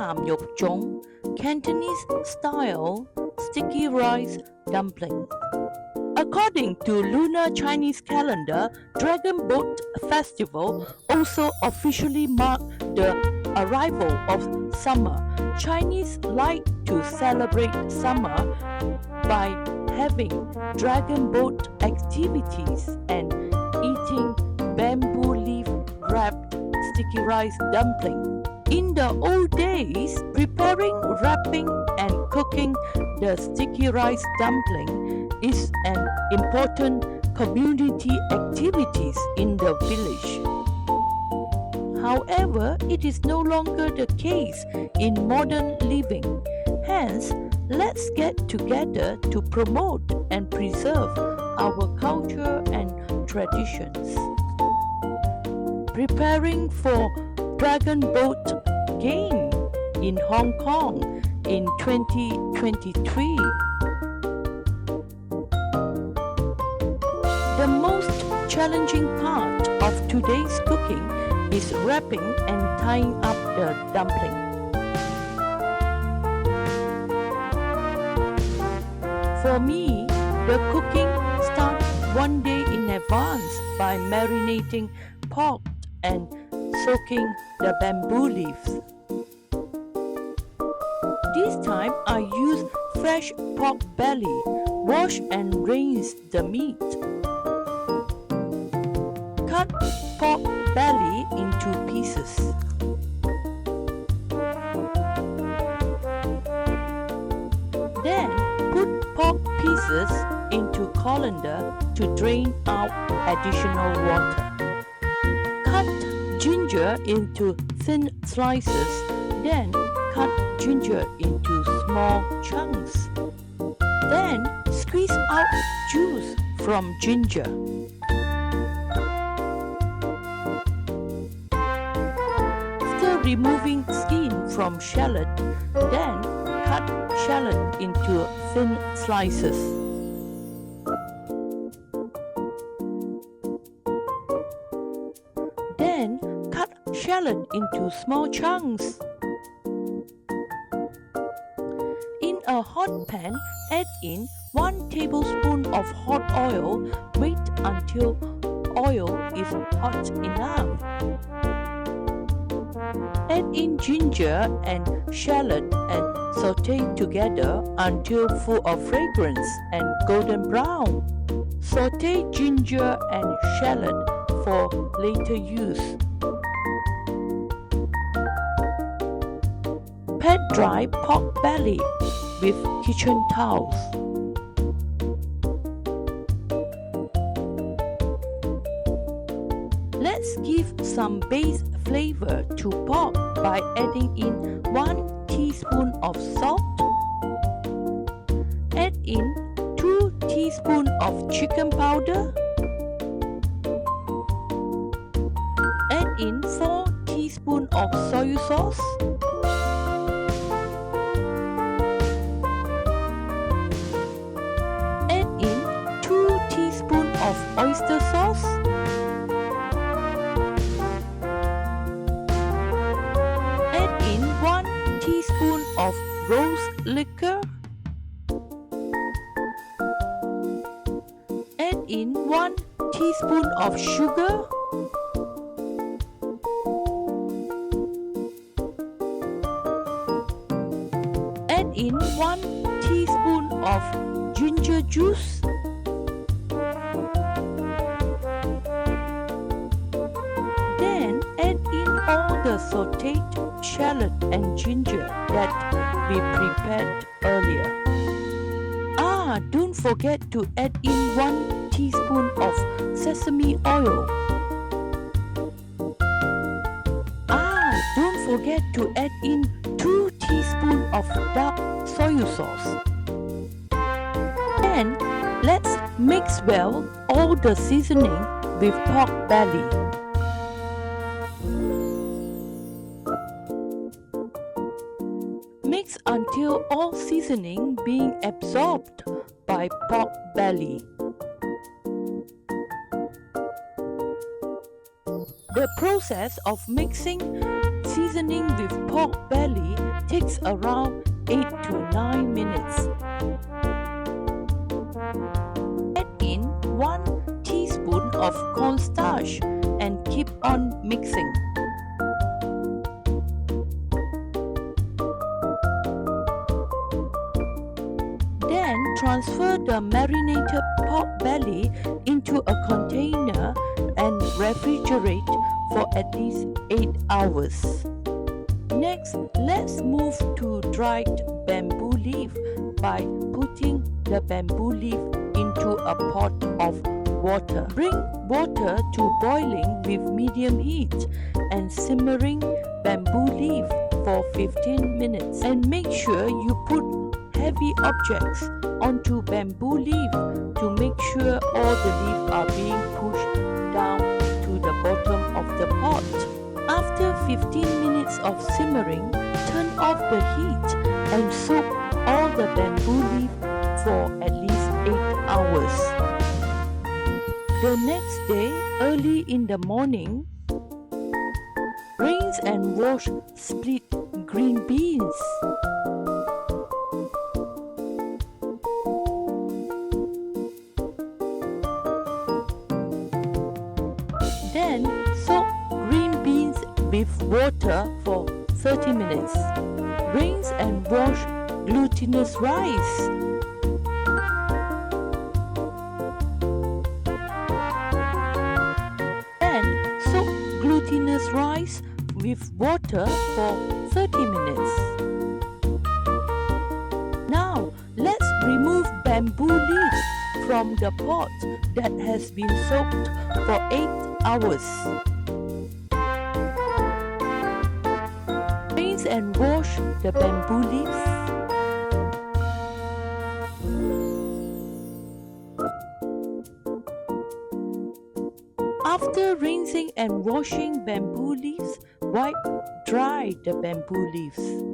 鹹肉粽, Cantonese style sticky rice dumpling. According to lunar Chinese calendar, Dragon Boat Festival also officially marked the arrival of summer. Chinese like to celebrate summer by having dragon boat activities and eating bamboo leaf wrapped sticky rice dumpling. In the old days, preparing, wrapping, and cooking the sticky rice dumpling is an important community activity in the village. However, it is no longer the case in modern living. Hence, let's get together to promote and preserve our culture and traditions. Preparing for Dragon Boat Game in Hong Kong in 2023. The most challenging part of today's cooking is wrapping and tying up the dumpling. For me, the cooking starts one day in advance by marinating pork and soaking the bamboo leaves. This time I use fresh pork belly, wash and rinse the meat. Cut pork belly into pieces. Then put pork pieces into colander to drain out additional water. Cut ginger into thin slices, then cut ginger into small chunks. Then squeeze out juice from ginger. After removing skin from shallot, then cut shallot into thin slices. Then cut shallot into small chunks. In a hot pan, add in 1 tablespoon of hot oil. Wait until oil is hot enough. Add in ginger and shallot and saute together until full of fragrance and golden brown. Saute ginger and shallot for later use. Pat dry pork belly with kitchen towels. Let's give some base flavor to pork by adding in 1 teaspoon of salt. Add in 2 teaspoons of chicken powder. Add in 4 teaspoons of soy sauce. Add in 2 teaspoons of oyster sauce. Add in 1 teaspoon of rose liquor. Add in 1 teaspoon of sugar. Add in 1 teaspoon of ginger juice. Then add in all the sauteed shallot and ginger that we prepared earlier. Don't forget to add in 1 teaspoon of sesame oil. Don't forget to add in 2 teaspoons of dark soy sauce. Then let's mix well all the seasoning with pork belly. Mix until all seasoning being absorbed by pork belly. The process of mixing seasoning with pork belly takes around 8 to 9 minutes. Add in 1 teaspoon of cornstarch and keep on mixing. Then transfer the marinated pork belly into a container and refrigerate for at least 8 hours. Next, let's move to dried bamboo leaf by putting the bamboo leaf into a pot of water. Bring water to boiling with medium heat and simmering bamboo leaf for 15 minutes. And make sure you put heavy objects onto bamboo leaf to make sure all the leaves are being pushed down to the bottom of the pot. After 15 minutes of simmering, turn off the heat and soak all the bamboo leaf for at least 8 hours. The next day, early in the morning, rinse and wash split green beans. Then soak green beans with water for 30 minutes. Rinse and wash glutinous rice. Then soak glutinous rice with water for 30 minutes. Now let's remove bamboo leaves from the pot that has been soaked for 8 hours. Rinse and wash the bamboo leaves. After rinsing and washing bamboo leaves, wipe dry the bamboo leaves.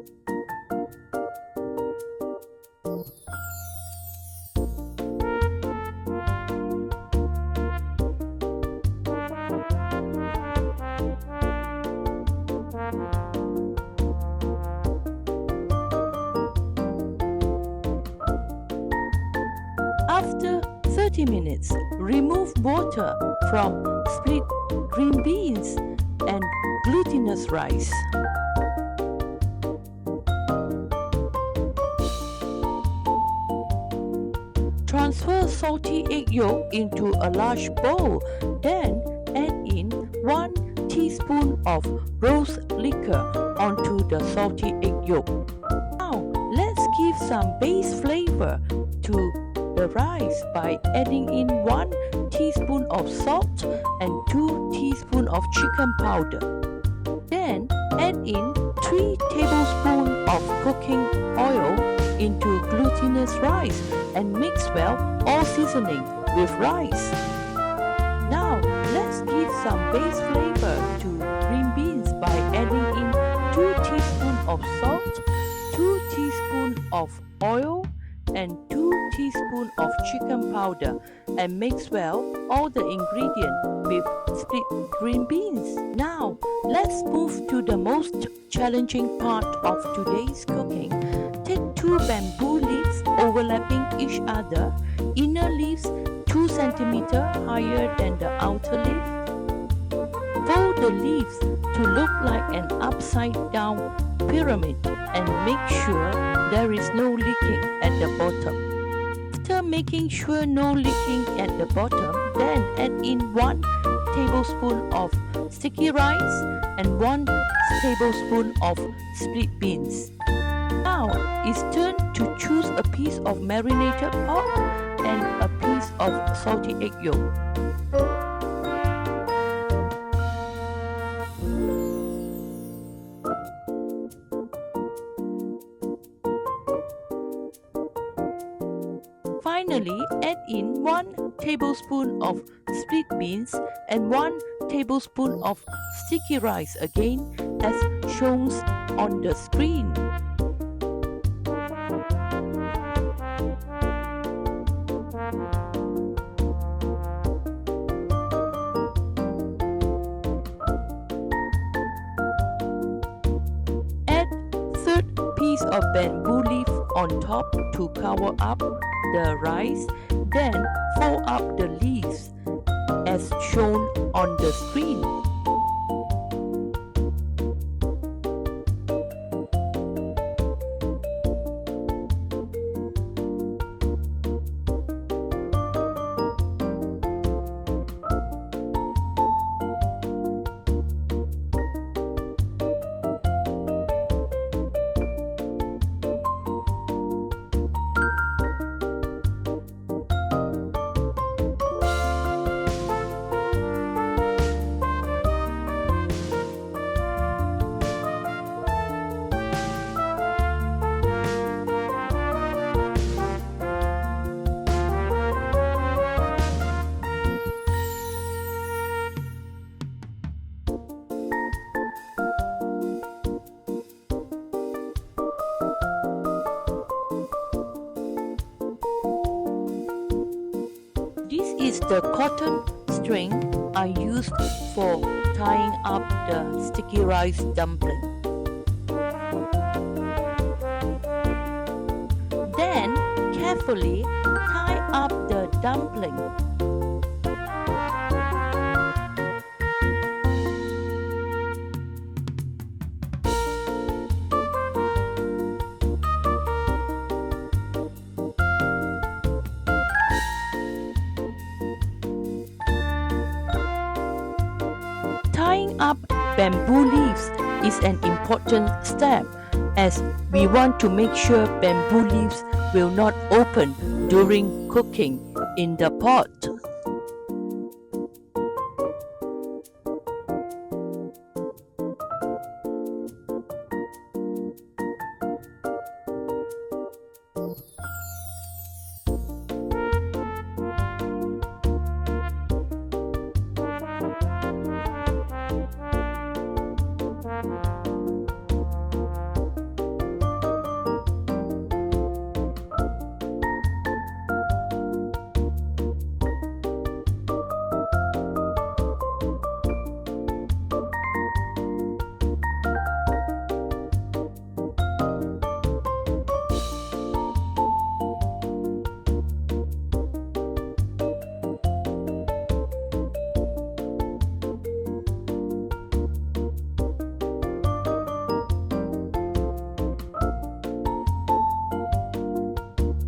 After 30 minutes, remove water from split green beans and glutinous rice. Transfer salty egg yolk into a large bowl. Then add in 1 teaspoon of rose liquor onto the salty egg yolk. Now let's give some base flavor to the rice by adding in 1 teaspoon of salt and 2 teaspoons of chicken powder. Then add in 3 tablespoons of cooking oil into glutinous rice and mix well all seasoning with rice. Now let's give some base flavor to green beans by adding in 2 teaspoons of salt, 2 teaspoons of oil and 2 teaspoons of chicken powder and mix well all the ingredients with split green beans. Now let's move to the most challenging part of today's cooking. Take 2 bamboo leaves overlapping each other, inner leaves 2 cm higher than the outer leaf. Fold the leaves to look like an upside down pyramid and make sure there is no leaking at the bottom. After making sure no leaking at the bottom, then add in 1 tablespoon of sticky rice and 1 tablespoon of split beans. Now it's turn to choose a piece of marinated pork and a piece of salty egg yolk. Finally, add in 1 tablespoon of split beans and 1 tablespoon of sticky rice again as shown on the screen. piece of bamboo leaf on top to cover up the rice. Then fold up the leaves as shown on the screen. This is the cotton string I used for tying up the sticky rice dumpling. Then carefully tie up the dumpling. Tying up bamboo leaves is an important step as we want to make sure bamboo leaves will not open during cooking in the pot.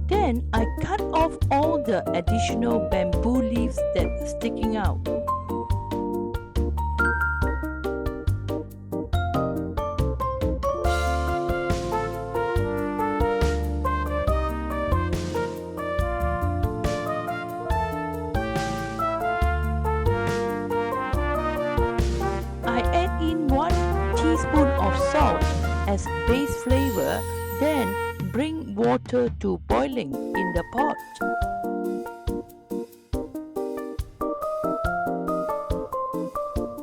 Then I cut off all the additional bamboo leaves that's sticking out. I add in 1 teaspoon of salt as base flavor, then bring water to boiling in the pot.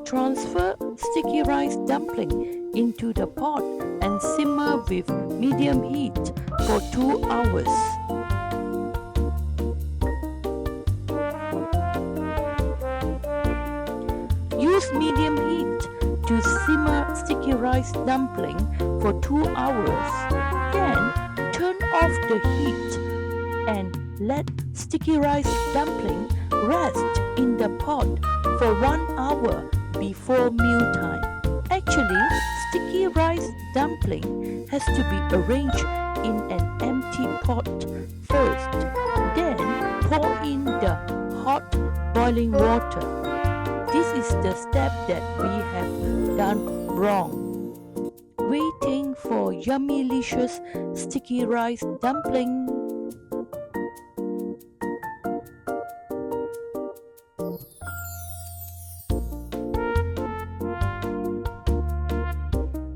Transfer sticky rice dumpling into the pot and simmer with medium heat for 2 hours. Use medium heat to simmer sticky rice dumpling for 2 hours. Then turn off the heat and let sticky rice dumpling rest in the pot for 1 hour before mealtime. Actually, sticky rice dumpling has to be arranged in an empty pot first. Then pour in the hot boiling water. This is the step that we have done wrong. Waiting for yummy-licious sticky rice dumpling.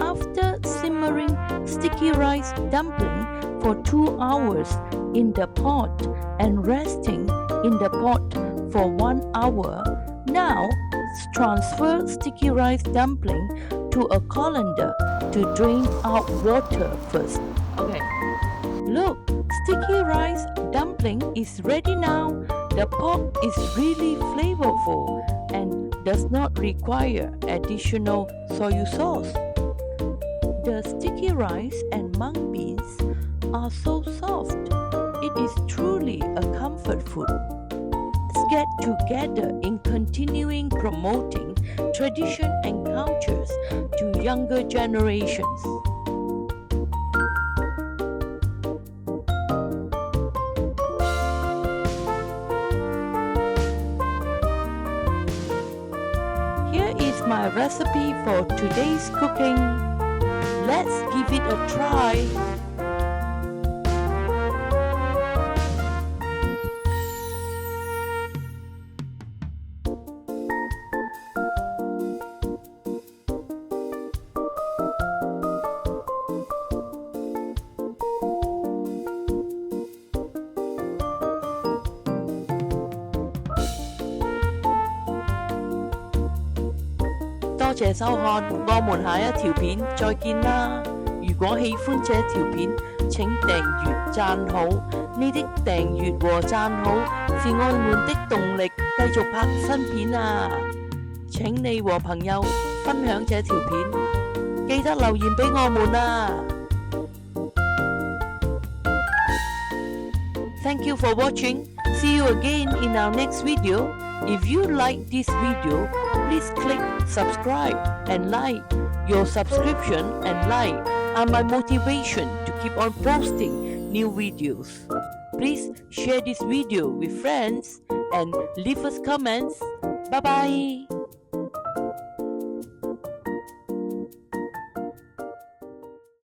After simmering sticky rice dumpling for 2 hours in the pot and resting in the pot for 1 hour, now transfer sticky rice dumpling to a colander to drain out water first. Okay, look, sticky rice dumpling is ready now. The pork is really flavorful and does not require additional soy sauce. The sticky rice and mung beans are so soft. It is truly a comfort food. Let's get together in continuing promoting tradition and cultures to younger generations. Here is my recipe for today's cooking. Let's give it a try.多謝收看，我們下一條片再見啦！如果喜歡這條片，請訂閱讚好，你的訂閱和讚好是我們的動力繼續拍新片啊！請你和朋友分享這條片，記得留言俾我們啊！Thank you for watching. See you again in our next video. If you like this video, please click subscribe and like. Your subscription and like are my motivation to keep on posting new videos. Please share this video with friends and leave us comments. Bye bye.